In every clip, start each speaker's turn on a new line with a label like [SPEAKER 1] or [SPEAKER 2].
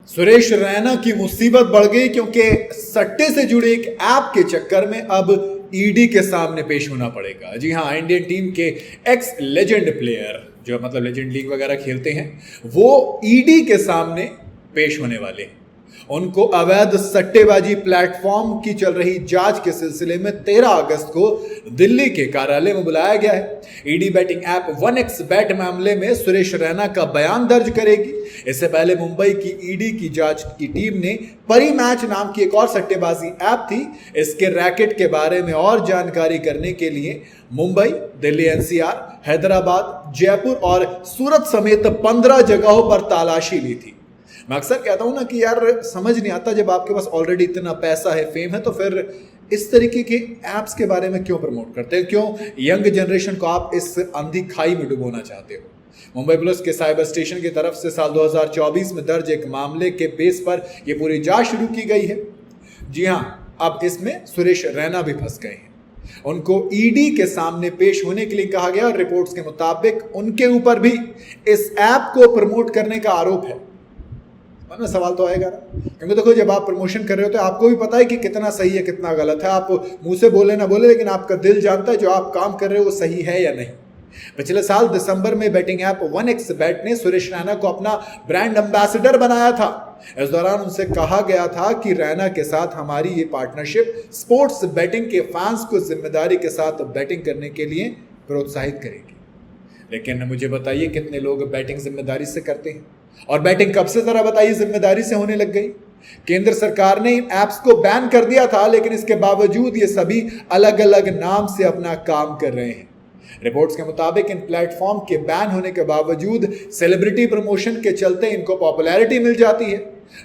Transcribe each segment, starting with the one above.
[SPEAKER 1] सुरेश रैना की मुसीबत बढ़ गई क्योंकि सट्टे से जुड़े एक ऐप के चक्कर में अब ईडी के सामने पेश होना पड़ेगा। जी हाँ, इंडियन टीम के एक्स लेजेंड प्लेयर जो मतलब लेजेंड लीग वगैरह खेलते हैं वो ईडी के सामने पेश होने वाले हैं। उनको अवैध सट्टेबाजी प्लेटफॉर्म की चल रही जांच के सिलसिले में 13 अगस्त को दिल्ली के कार्यालय में बुलाया गया है। ईडी बैटिंग ऐप 1xBet मामले में सुरेश रैना का बयान दर्ज करेगी। इससे पहले मुंबई की ईडी की जांच की टीम ने परी मैच नाम की एक और सट्टेबाजी ऐप थी। इसके रैकेट के बारे में और जानकारी करने के लिए मुंबई, दिल्ली एनसीआर, हैदराबाद, जयपुर और सूरत समेत 15 जगहों पर तलाशी ली थी। मैं अक्सर कहता हूं ना कि यार समझ नहीं आता, जब आपके पास ऑलरेडी इतना पैसा है, फेम है, तो फिर इस तरीके के ऐप्स के बारे में क्यों प्रमोट करते हैं? क्यों यंग जनरेशन को आप इस अंधी खाई में डुबोना चाहते हो? मुंबई पुलिस के साइबर स्टेशन की तरफ से साल 2024 में दर्ज एक मामले के बेस पर यह पूरी जांच शुरू की गई है। जी हां, अब इसमें सुरेश रैना भी फंस गए हैं। उनको ईडी के सामने पेश होने के लिए कहा गया और रिपोर्ट्स के मुताबिक उनके ऊपर भी इस ऐप को प्रमोट करने का आरोप है। मन में सवाल तो आएगा ना, क्योंकि देखो जब आप प्रमोशन कर रहे हो तो आपको भी पता है कि कितना सही है कितना गलत है। आप मुंह से बोले ना बोले, लेकिन आपका दिल जानता है जो आप काम कर रहे हो वो सही है या नहीं। पिछले साल दिसंबर में बैटिंग ऐप 1xBet ने सुरेश रैना को अपना ब्रांड एम्बेसडर बनाया था। इस दौरान उनसे कहा गया था कि रैना के साथ हमारी ये पार्टनरशिप स्पोर्ट्स बैटिंग के फैंस को जिम्मेदारी के साथ बैटिंग करने के लिए प्रोत्साहित करेगी। लेकिन मुझे बताइए कितने लोग बैटिंग जिम्मेदारी से करते हैं? और बैटिंग कब से जरा बताइए जिम्मेदारी से होने लग गई? केंद्र सरकार ने इन ऐप्स को बैन कर दिया था, लेकिन इसके बावजूद ये सभी अलग अलग नाम से अपना काम कर रहे हैं। रिपोर्ट्स के मुताबिक इन प्लेटफॉर्म के बैन होने के बावजूद सेलिब्रिटी प्रमोशन के चलते इनको पॉपुलैरिटी मिल जाती है।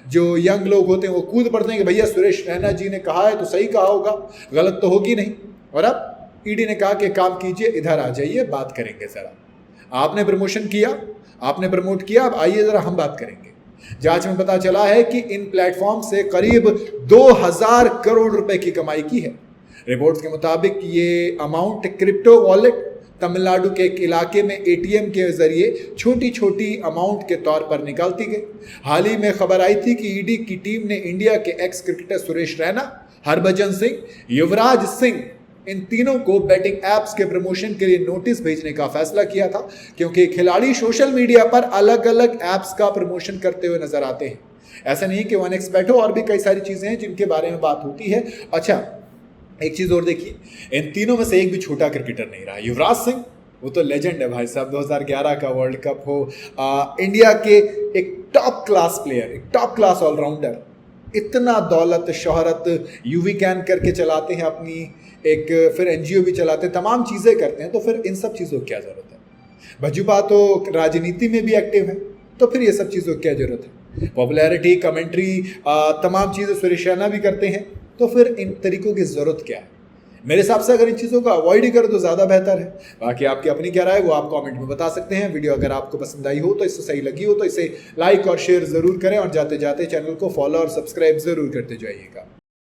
[SPEAKER 1] जो यंग लोग होते हैं वो कूद पड़ते हैं कि भैया सुरेश रैना जी ने कहा है तो सही कहा होगा, गलत तो होगी नहीं। और अब ईडी ने कहा कि काम कीजिए, इधर आ जाइए, बात करेंगे। जरा आपने प्रमोशन किया, आपने प्रमोट किया, अब आइए जरा हम बात करेंगे। जांच में पता चला है कि इन प्लेटफॉर्म से करीब 2000 करोड़ रुपए की कमाई की है। रिपोर्ट्स के मुताबिक ये अमाउंट क्रिप्टो वॉलेट, तमिलनाडु के एक इलाके में एटीएम के जरिए छोटी छोटी अमाउंट के तौर पर निकालती गई। हाल ही में खबर आई थी कि ईडी की टीम ने इंडिया के एक्स क्रिकेटर सुरेश रैना, हरभजन सिंह, युवराज सिंह, इन तीनों को बैटिंग ऐप्स के प्रमोशन के लिए नोटिस भेजने का फैसला किया था, क्योंकि खिलाड़ी सोशल मीडिया पर अलग अलग ऐप्स का प्रमोशन करते हुए नजर आते हैं। ऐसा नहीं कि 1xBet हो, और भी कई सारी चीजें हैं जिनके बारे में बात होती है। अच्छा, एक चीज और देखिए, इन तीनों में से एक भी छोटा क्रिकेटर नहीं रहा। युवराज सिंह वो तो लेजेंड है भाई साहब, 2011 का वर्ल्ड कप हो, इंडिया के एक टॉप क्लास प्लेयर, एक टॉप क्लास ऑलराउंडर, इतना दौलत शोहरत, यूवी कैन करके चलाते हैं अपनी, एक फिर एनजीओ भी चलाते हैं, तमाम चीज़ें करते हैं, तो फिर इन सब चीज़ों की क्या ज़रूरत है? भजूपा तो राजनीति में भी एक्टिव है, तो फिर ये सब चीज़ों की क्या ज़रूरत है? पॉपुलैरिटी, कमेंट्री, तमाम चीज़ें सुरेश रैना भी करते हैं, तो फिर इन तरीकों की ज़रूरत क्या है? मेरे हिसाब से अगर इन चीज़ों को अवॉइड ही करो तो ज़्यादा बेहतर है। बाकी आपकी अपनी क्या राय है वो आप कमेंट में बता सकते हैं। वीडियो अगर आपको पसंद आई हो तो, इससे सही लगी हो तो इसे लाइक और शेयर ज़रूर करें, और जाते जाते चैनल को फॉलो और सब्सक्राइब ज़रूर करते जाइएगा।